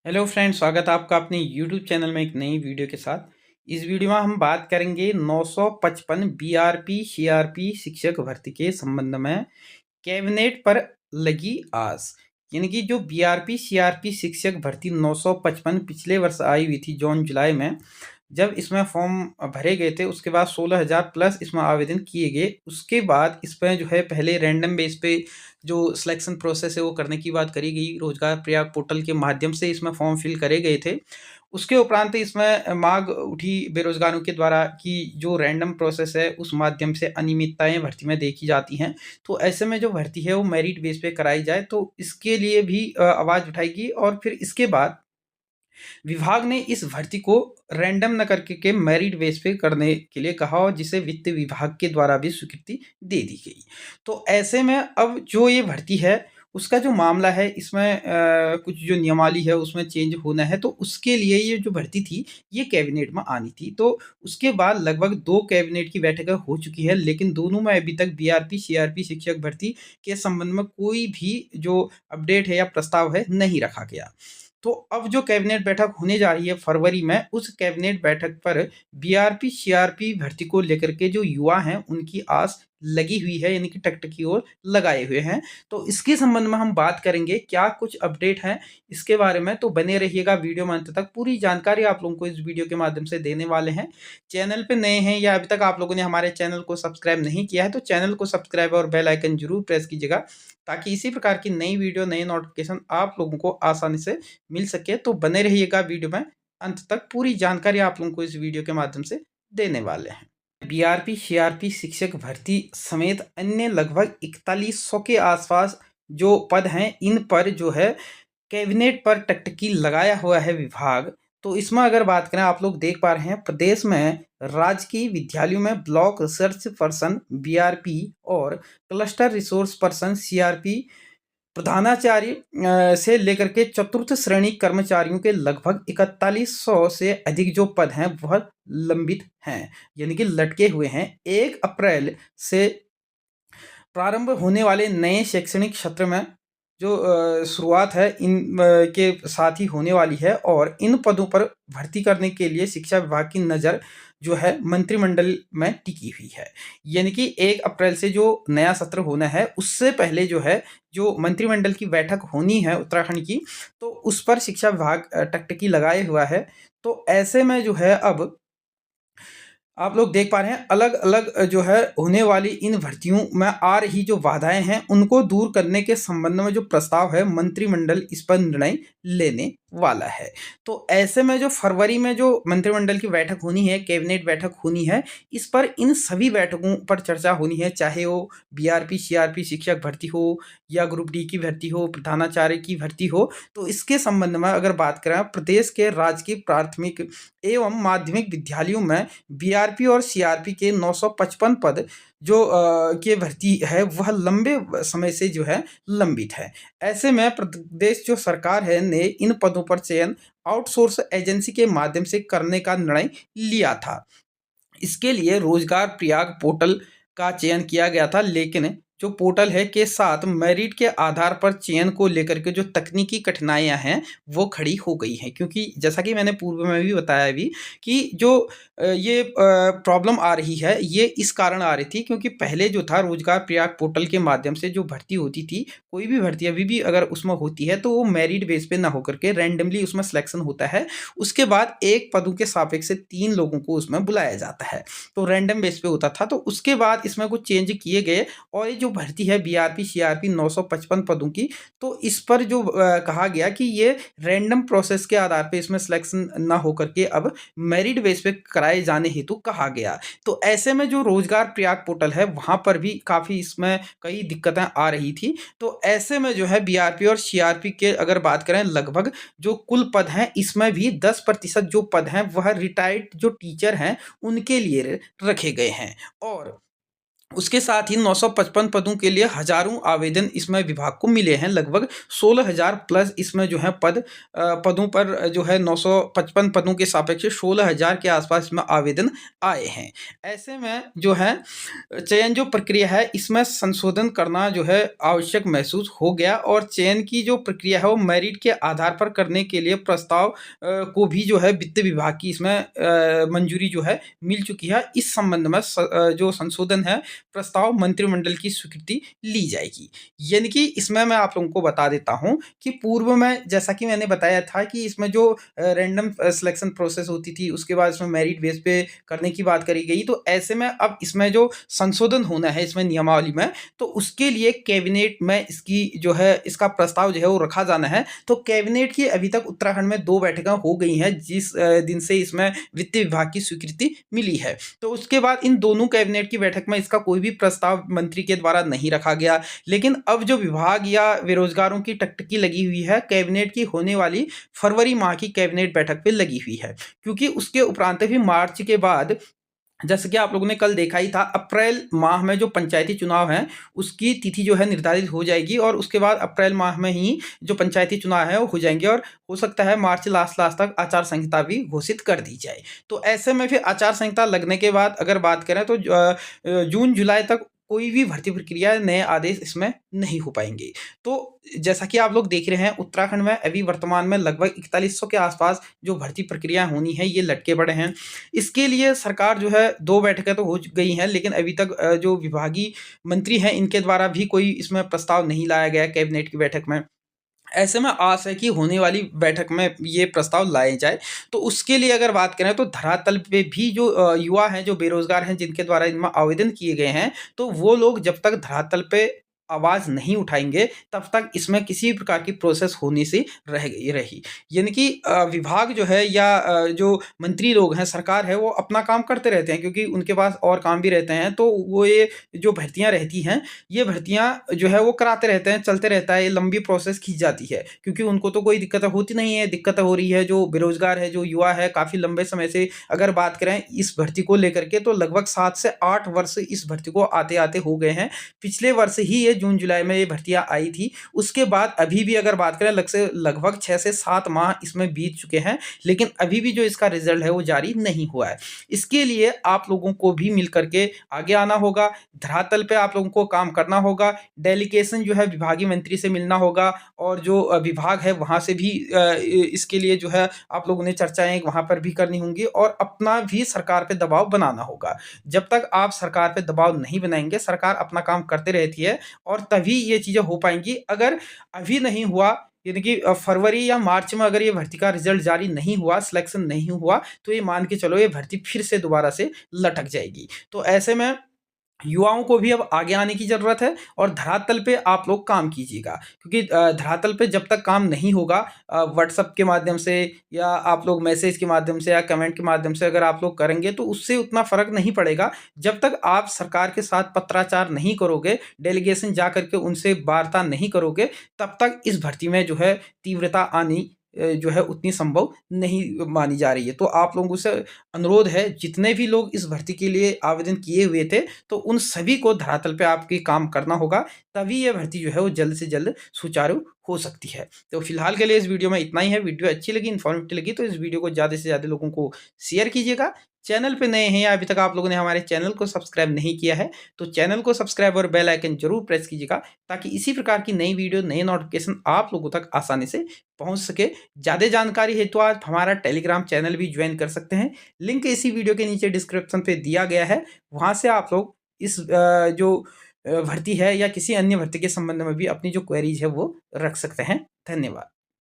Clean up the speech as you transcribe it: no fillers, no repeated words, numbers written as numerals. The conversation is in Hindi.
हेलो फ्रेंड्स, स्वागत है आपका अपने यूट्यूब चैनल में एक नई वीडियो के साथ। इस वीडियो में हम बात करेंगे 955 बीआरपी सीआरपी शिक्षक भर्ती के संबंध में कैबिनेट पर लगी आस। यानी कि जो बीआरपी सीआरपी शिक्षक भर्ती 955 पिछले वर्ष आई हुई थी जून जुलाई में, जब इसमें फॉर्म भरे गए थे उसके बाद 16,000 प्लस इसमें आवेदन किए गए। उसके बाद इसमें जो है पहले रैंडम बेस पे जो सिलेक्शन प्रोसेस है वो करने की बात करी गई। रोजगार प्रयाग पोर्टल के माध्यम से इसमें फॉर्म फिल करे गए थे। उसके उपरांत इसमें मांग उठी बेरोजगारों के द्वारा कि जो रैंडम प्रोसेस है उस माध्यम से अनियमितताएं भर्ती में देखी जाती हैं, तो ऐसे में जो भर्ती है वो मेरिट बेस पे कराई जाए, तो इसके लिए भी आवाज़ उठाएगी। और फिर इसके बाद विभाग ने इस भर्ती को रैंडम न करके के मेरिट बेस पे करने के लिए कहा, और जिसे वित्त विभाग के द्वारा भी स्वीकृति दे दी गई। तो ऐसे में अब जो ये भर्ती है उसका जो मामला है इसमें कुछ जो नियमावली है उसमें चेंज होना है, तो उसके लिए ये जो भर्ती थी ये कैबिनेट में आनी थी। तो उसके बाद लगभग 2 कैबिनेट की बैठकें हो चुकी है, लेकिन दोनों में अभी तक बीआरपी सीआरपी शिक्षक भर्ती के संबंध में कोई भी जो अपडेट है या प्रस्ताव है नहीं रखा गया। तो अब जो कैबिनेट बैठक होने जा रही है फरवरी में, उस कैबिनेट बैठक पर बीआरपी सीआरपी भर्ती को लेकर के जो युवा हैं उनकी आस लगी हुई है, यानी कि टकटकी ओर लगाए हुए हैं। तो इसके संबंध में हम बात करेंगे, क्या कुछ अपडेट हैं इसके बारे में, तो बने रहिएगा वीडियो में अंत तक। पूरी जानकारी आप लोगों को इस वीडियो के माध्यम से देने वाले हैं। चैनल पे नए हैं या अभी तक आप लोगों ने हमारे चैनल को सब्सक्राइब नहीं किया है तो चैनल को सब्सक्राइब और बेल आइकन जरूर प्रेस कीजिएगा, ताकि इसी प्रकार की नई वीडियो नई नोटिफिकेशन आप लोगों को आसानी से मिल सके। तो बने रहिएगा वीडियो में अंत तक, पूरी जानकारी आप लोगों को इस वीडियो के माध्यम से देने वाले हैं। बीआरपी सीआरपी शिक्षक भर्ती समेत अन्य लगभग 4100 के आसपास जो पद हैं, इन पर जो है कैबिनेट पर टकटकी लगाया हुआ है विभाग। तो इसमें अगर बात करें, आप लोग देख पा रहे हैं प्रदेश में राजकीय विद्यालयों में ब्लॉक रिसर्च पर्सन बीआरपी और क्लस्टर रिसोर्स पर्सन सीआरपी, प्रधानाचार्य से लेकर के चतुर्थ श्रेणी कर्मचारियों के लगभग 4100 से अधिक जो पद हैं वह लंबित हैं, यानी कि लटके हुए हैं। 1 अप्रैल से प्रारंभ होने वाले नए शैक्षणिक सत्र में जो शुरुआत है इन के साथ ही होने वाली है, और इन पदों पर भर्ती करने के लिए शिक्षा विभाग की नज़र जो है मंत्रिमंडल में टिकी हुई है। यानी कि 1 अप्रैल से जो नया सत्र होना है उससे पहले जो है जो मंत्रिमंडल की बैठक होनी है उत्तराखंड की, तो उस पर शिक्षा विभाग टकटकी लगाए हुआ है। तो ऐसे में जो है अब आप लोग देख पा रहे हैं अलग-अलग जो है होने वाली इन भर्तियों में आ रही जो बाधाएँ हैं, उनको दूर करने के संबंध में जो प्रस्ताव है मंत्रिमंडल इस पर निर्णय लेने वाला है। तो ऐसे में जो फरवरी में जो मंत्रिमंडल की बैठक होनी है, कैबिनेट बैठक होनी है, इस पर इन सभी बैठकों पर चर्चा होनी है, चाहे वो बीआरपी सीआरपी शिक्षक भर्ती हो या ग्रुप डी की भर्ती हो, प्रधानाचार्य की भर्ती हो। तो इसके संबंध में अगर बात करें, प्रदेश के राजकीय प्राथमिक एवं माध्यमिक विद्यालयों में बीआरपी और सीआरपी के 955 पद जो की भर्ती है वह लंबे समय से जो है लंबित है। ऐसे में प्रदेश जो सरकार है ने इन पदों पर चयन आउटसोर्स एजेंसी के माध्यम से करने का निर्णय लिया था। इसके लिए रोजगार प्रयाग पोर्टल का चयन किया गया था, लेकिन जो पोर्टल है के साथ मेरिट के आधार पर चयन को लेकर के जो तकनीकी कठिनाइयां हैं वो खड़ी हो गई हैं, क्योंकि जैसा कि मैंने पूर्व में भी बताया भी कि जो ये प्रॉब्लम आ रही है ये इस कारण आ रही थी क्योंकि पहले जो था रोजगार प्रयाग पोर्टल के माध्यम से जो भर्ती होती थी, कोई भी भर्ती अभी भी अगर उसमें होती है तो वो मेरिट बेस पे ना होकर के रैंडमली उसमें सिलेक्शन होता है। उसके बाद एक पदों के सापेक्ष से 3 लोगों को उसमें बुलाया जाता है, तो रैंडम बेस पे होता था। तो उसके बाद इसमें कुछ चेंज किए गए, और ये जो भर्ती है बीआरपी सीआरपी 955 पदों की, तो इस पर जो कहा गया कि ये रैंडम प्रोसेस के आधार पे इसमें सिलेक्शन ना होकर के अब मेरिट बेस पे कराए जाने हेतु कहा गया। तो ऐसे में जो रोजगार प्रयाग पोर्टल है वहां पर भी काफी इसमें कई दिक्कतें आ रही थी। तो ऐसे में जो है बीआरपी और सीआरपी के अगर बात करें, लगभग जो कुल पद हैं इसमें भी 10% जो पद हैं वह रिटायर्ड जो टीचर हैं उनके लिए रखे गए हैं। और उसके साथ ही 955 पदों के लिए हज़ारों आवेदन इसमें विभाग को मिले हैं। लगभग 16,000 प्लस इसमें जो है पदों पर जो है 955 पदों के सापेक्ष 16,000 के आसपास इसमें आवेदन आए हैं। ऐसे में जो है चयन जो प्रक्रिया है इसमें संशोधन करना जो है आवश्यक महसूस हो गया, और चयन की जो प्रक्रिया है वो मेरिट के आधार पर करने के लिए प्रस्ताव को भी जो है वित्त विभाग की इसमें मंजूरी जो है मिल चुकी है। इस संबंध में जो संशोधन है प्रस्ताव मंत्रिमंडल की स्वीकृति ली जाएगी। यानी कि इसमें मैं आप लोगों को बता देता हूं कि पूर्व में जैसा कि मैंने बताया था कि इसमें जो रैंडम सिलेक्शन प्रोसेस होती थी, उसके बाद इसमें मेरिट बेस पे करने की बात करी गई। तो ऐसे में अब इसमें जो संशोधन होना है इसमें नियमावली में, तो उसके लिए कैबिनेट में इसकी जो है इसका प्रस्ताव जो है वो रखा जाना है। तो कैबिनेट की अभी तक उत्तराखंड में 2 बैठकें हो गई हैं जिस दिन से इसमें वित्त विभाग की स्वीकृति मिली है। तो उसके बाद इन दोनों कैबिनेट की बैठक में इसका कोई भी प्रस्ताव मंत्री के द्वारा नहीं रखा गया। लेकिन अब जो विभाग या बेरोजगारों की टकटकी लगी हुई है कैबिनेट की होने वाली फरवरी माह की कैबिनेट बैठक पे लगी हुई है, क्योंकि उसके उपरांत भी मार्च के बाद जैसे कि आप लोगों ने कल देखा ही था, अप्रैल माह में जो पंचायती चुनाव हैं उसकी तिथि जो है निर्धारित हो जाएगी, और उसके बाद अप्रैल माह में ही जो पंचायती चुनाव है वो हो जाएंगे, और हो सकता है मार्च लास्ट लास्ट तक आचार संहिता भी घोषित कर दी जाए। तो ऐसे में फिर आचार संहिता लगने के बाद अगर बात करें तो जून जुलाई तक कोई भी भर्ती प्रक्रिया नए आदेश इसमें नहीं हो पाएंगे। तो जैसा कि आप लोग देख रहे हैं उत्तराखंड में अभी वर्तमान में लगभग 4100 के आसपास जो भर्ती प्रक्रिया होनी है ये लटके पड़े हैं। इसके लिए सरकार जो है 2 बैठकें तो हो गई हैं, लेकिन अभी तक जो विभागीय मंत्री हैं इनके द्वारा भी कोई इसमें प्रस्ताव नहीं लाया गया कैबिनेट की बैठक में। ऐसे में आस है कि होने वाली बैठक में ये प्रस्ताव लाए जाए। तो उसके लिए अगर बात करें तो धरातल पे भी जो युवा हैं, जो बेरोज़गार हैं, जिनके द्वारा इनमें आवेदन किए गए हैं, तो वो लोग जब तक धरातल पे आवाज़ नहीं उठाएँगे, तब तक इसमें किसी प्रकार की प्रोसेस होने से रही। यानी कि विभाग जो है या जो मंत्री लोग हैं, सरकार है, वो अपना काम करते रहते हैं क्योंकि उनके पास और काम भी रहते हैं। तो वो ये जो भर्तियाँ रहती हैं, ये भर्तियाँ जो है वो कराते रहते हैं, चलते रहता है, ये लंबी प्रोसेस खींच जाती है क्योंकि उनको तो कोई दिक्कत होती नहीं है। दिक्कत हो रही है जो बेरोज़गार है, जो युवा है, काफ़ी लंबे समय से अगर बात करें इस भर्ती को लेकर के तो लगभग 7 से 8 वर्ष इस भर्ती को आते-आते हो गए हैं। पिछले वर्ष ही ये जून जुलाई में ये भर्तियाँ आई थी। उसके बाद अभी भी अगर बात करें लगभग 6 से 7 माह इसमें बीत चुके हैं, लेकिन अभी भी जो इसका रिज़ल्ट है वो जारी नहीं हुआ है। इसके लिए आप लोगों को भी मिल कर के आगे आना होगा, धरातल पे आप लोगों को काम करना होगा, डेलीगेशन जो है विभागीय मंत्री से मिलना होगा, और जो विभाग है वहाँ से भी इसके लिए जो है आप लोगों ने चर्चाएँ वहाँ पर भी करनी होंगी, और अपना भी सरकार पे दबाव बनाना होगा। जब तक आप सरकार पे दबाव नहीं बनाएँगे, सरकार अपना काम करते रहती है और तभी ये चीज़ें हो पाएँगी। अगर अभी नहीं हुआ, यानी कि फरवरी या मार्च में अगर ये भर्ती का रिज़ल्ट जारी नहीं हुआ, सिलेक्शन नहीं हुआ, तो ये मान के चलो ये भर्ती फिर से दोबारा से लटक जाएगी। तो ऐसे में युवाओं को भी अब आगे आने की ज़रूरत है और धरातल पे आप लोग काम कीजिएगा, क्योंकि धरातल पे जब तक काम नहीं होगा, व्हाट्सएप के माध्यम से या आप लोग मैसेज के माध्यम से या कमेंट के माध्यम से अगर आप लोग करेंगे तो उससे उतना फ़र्क नहीं पड़ेगा। जब तक आप सरकार के साथ पत्राचार नहीं करोगे, डेलीगेशन जा कर के उनसे वार्ता नहीं करोगे, तब तक इस भर्ती में जो है तीव्रता आनी जो है उतनी संभव नहीं मानी जा रही है। तो आप लोगों से अनुरोध है, जितने भी लोग इस भर्ती के लिए आवेदन किए हुए थे, तो उन सभी को धरातल पे आपके काम करना होगा, तभी ये भर्ती जो है वो जल्द से जल्द सुचारू हो सकती है। तो फिलहाल के लिए इस वीडियो में इतना ही है। वीडियो अच्छी लगी, इन्फॉर्मेटिव लगी तो इस वीडियो को ज़्यादा से ज़्यादा लोगों को शेयर कीजिएगा। चैनल पे नए हैं या अभी तक आप लोगों ने हमारे चैनल को सब्सक्राइब नहीं किया है, तो चैनल को सब्सक्राइब और बेल आइकन ज़रूर प्रेस कीजिएगा, ताकि इसी प्रकार की नई वीडियो, नए नोटिफ़िकेशन आप लोगों तक आसानी से पहुँच सके। ज़्यादा जानकारी हेतु आप हमारा टेलीग्राम चैनल भी ज्वाइन कर सकते हैं। लिंक इसी वीडियो के नीचे डिस्क्रिप्शन पे दिया गया है। वहाँ से आप लोग इस जो भर्ती है या किसी अन्य भर्ती के संबंध में भी अपनी जो क्वेरीज है वो रख सकते हैं। धन्यवाद।